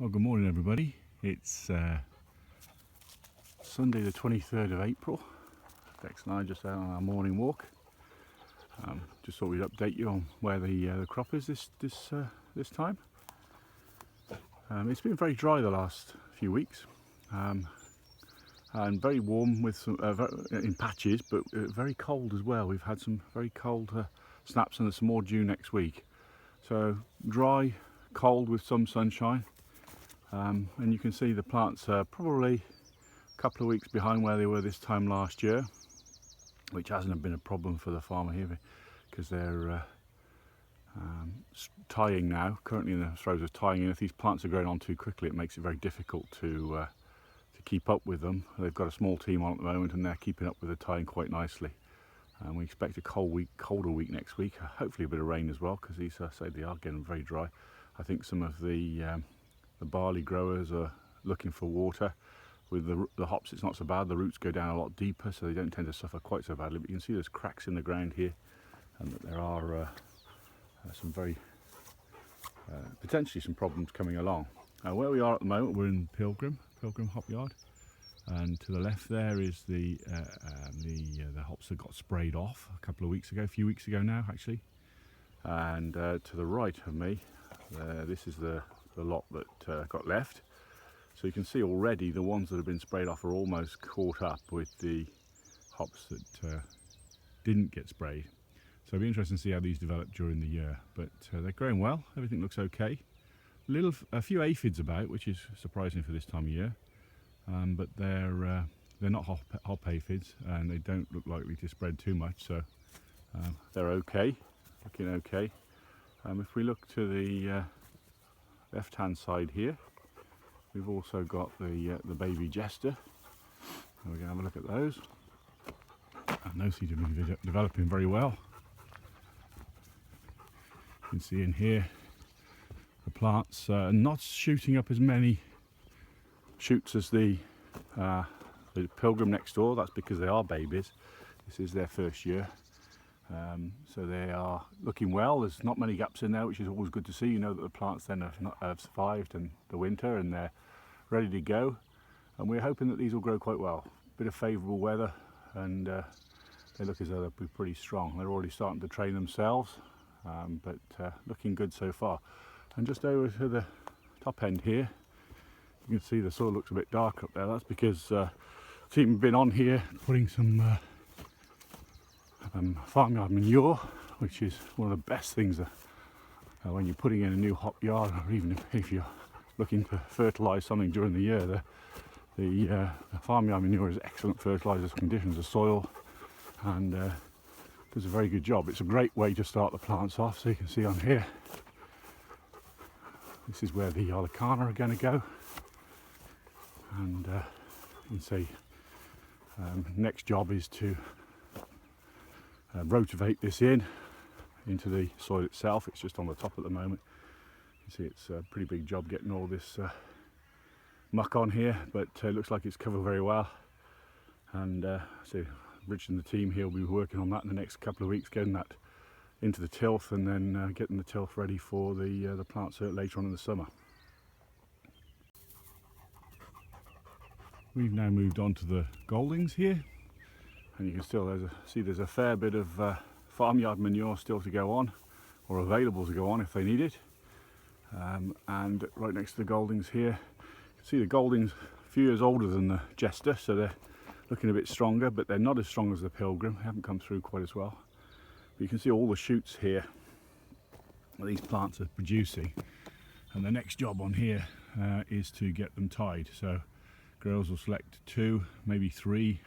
Well, good morning everybody. It's Sunday the 23rd of April. Bex and I just out on our morning walk. Just thought we'd update you on where the crop is this time. It's been very dry the last few weeks and very warm with some in patches, but very cold as well. We've had some very cold snaps and there's some more due next week. So dry, cold with some sunshine. And you can see the plants are probably a couple of weeks behind where they were this time last year, which hasn't been a problem for the farmer here because they're tying now, currently in the throes of tying, and if these plants are growing on too quickly it makes it very difficult to keep up with them. They've got a small team on at the moment and they're keeping up with the tying quite nicely. And we expect a colder week next week, hopefully a bit of rain as well, because these say they are getting very dry. I think some of the barley growers are looking for water. With the hops it's not so bad, the roots go down a lot deeper so they don't tend to suffer quite so badly, but you can see there's cracks in the ground here and that there are some very potentially some problems coming along. Where we are at the moment, we're in Pilgrim hop yard, and to the left there is the hops that got sprayed off a few weeks ago now actually, and to the right of me this is the lot that got left. So you can see already the ones that have been sprayed off are almost caught up with the hops that didn't get sprayed. So it'll be interesting to see how these develop during the year, but they're growing well, everything looks okay. A few aphids about, which is surprising for this time of year, but they're not hop aphids and they don't look likely to spread too much, so they're okay, looking okay. If we look to the left hand side here, we've also got the baby Jester. We're going to have a look at those, and those seem to be developing very well. You can see in here the plants not shooting up as many shoots as the Pilgrim next door. That's because they are babies. This is their first year. So they are looking well. There's not many gaps in there, which is always good to see. You know that the plants then have survived in the winter and they're ready to go. And we're hoping that these will grow quite well. Bit of favourable weather, and they look as though they'll be pretty strong. They're already starting to train themselves, but looking good so far. And just over to the top end here, you can see the soil looks a bit dark up there. That's because the team have been on here putting some farmyard manure, which is one of the best things when you're putting in a new hop yard, or even if you're looking to fertilise something during the year. The farmyard manure is excellent fertiliser for conditions of soil and does a very good job. It's a great way to start the plants off. So you can see on here, this is where the Alicana are going to go, and you can see next job is to rotivate this into the soil itself. It's just on the top at the moment. You see it's a pretty big job getting all this muck on here, but it looks like it's covered very well. And so Rich and the team here will be working on that in the next couple of weeks, getting that into the tilth and then getting the tilth ready for the plants later on in the summer. We've now moved on to the Goldings here, and you can still see there's a fair bit of farmyard manure still to go on, or available to go on if they need it. And right next to the Goldings here, you can see the Goldings a few years older than the Jester, so they're looking a bit stronger, but they're not as strong as the Pilgrim. They haven't come through quite as well. But you can see all the shoots here that these plants are producing, and the next job on here is to get them tied. So growers will select 2, maybe 3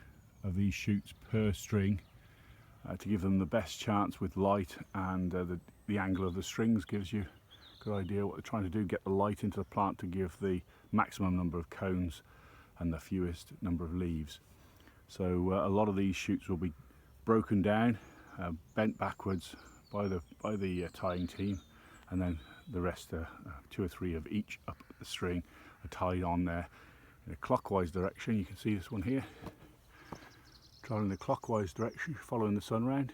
of these shoots per string to give them the best chance with light, and the angle of the strings gives you a good idea what they're trying to do, get the light into the plant to give the maximum number of cones and the fewest number of leaves. So a lot of these shoots will be broken down, bent backwards by the tying team, and then the rest 2 or 3 of each up the string are tied on there in a clockwise direction. You can see this one here, traveling the clockwise direction, following the sun round,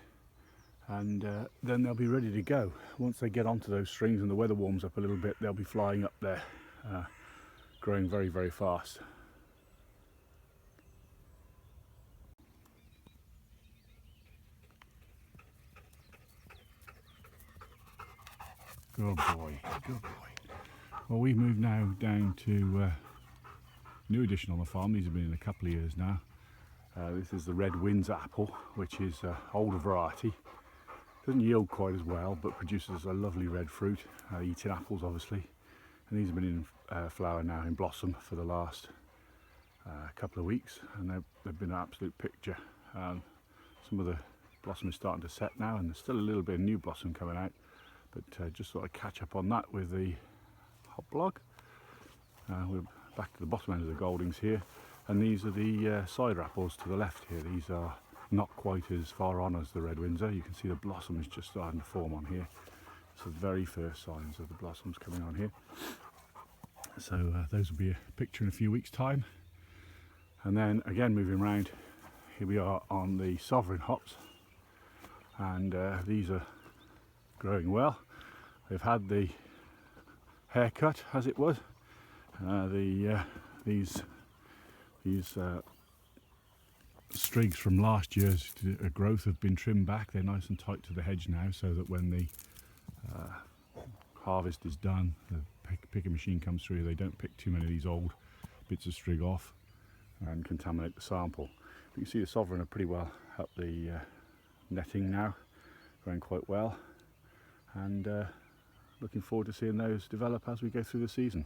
and then they'll be ready to go. Once they get onto those strings and the weather warms up a little bit, they'll be flying up there growing very, very fast. Good boy, good boy. Well, we've moved now down to new addition on the farm. These have been in a couple of years now. This is the Red Windsor apple, which is an older variety. Doesn't yield quite as well, but produces a lovely red fruit. Eating apples, obviously. And these have been in flower now, in blossom, for the last couple of weeks, and they've been an absolute picture. Some of the blossom is starting to set now, and there's still a little bit of new blossom coming out, but just sort of catch up on that with the hot blog. We're back to the bottom end of the Goldings here, and these are the cider apples to the left here. These are not quite as far on as the Red Windsor. You can see the blossom is just starting to form on here. So the very first signs of the blossoms coming on here. So those will be a picture in a few weeks' time. And then again, moving around, here we are on the Sovereign hops, and these are growing well. They've had the haircut, as it was. These strigs from last year's growth have been trimmed back. They're nice and tight to the hedge now, so that when the harvest is done, the picker machine comes through, they don't pick too many of these old bits of strig off and contaminate the sample. But you see the Sovereign are pretty well up the netting now, growing quite well, and looking forward to seeing those develop as we go through the season.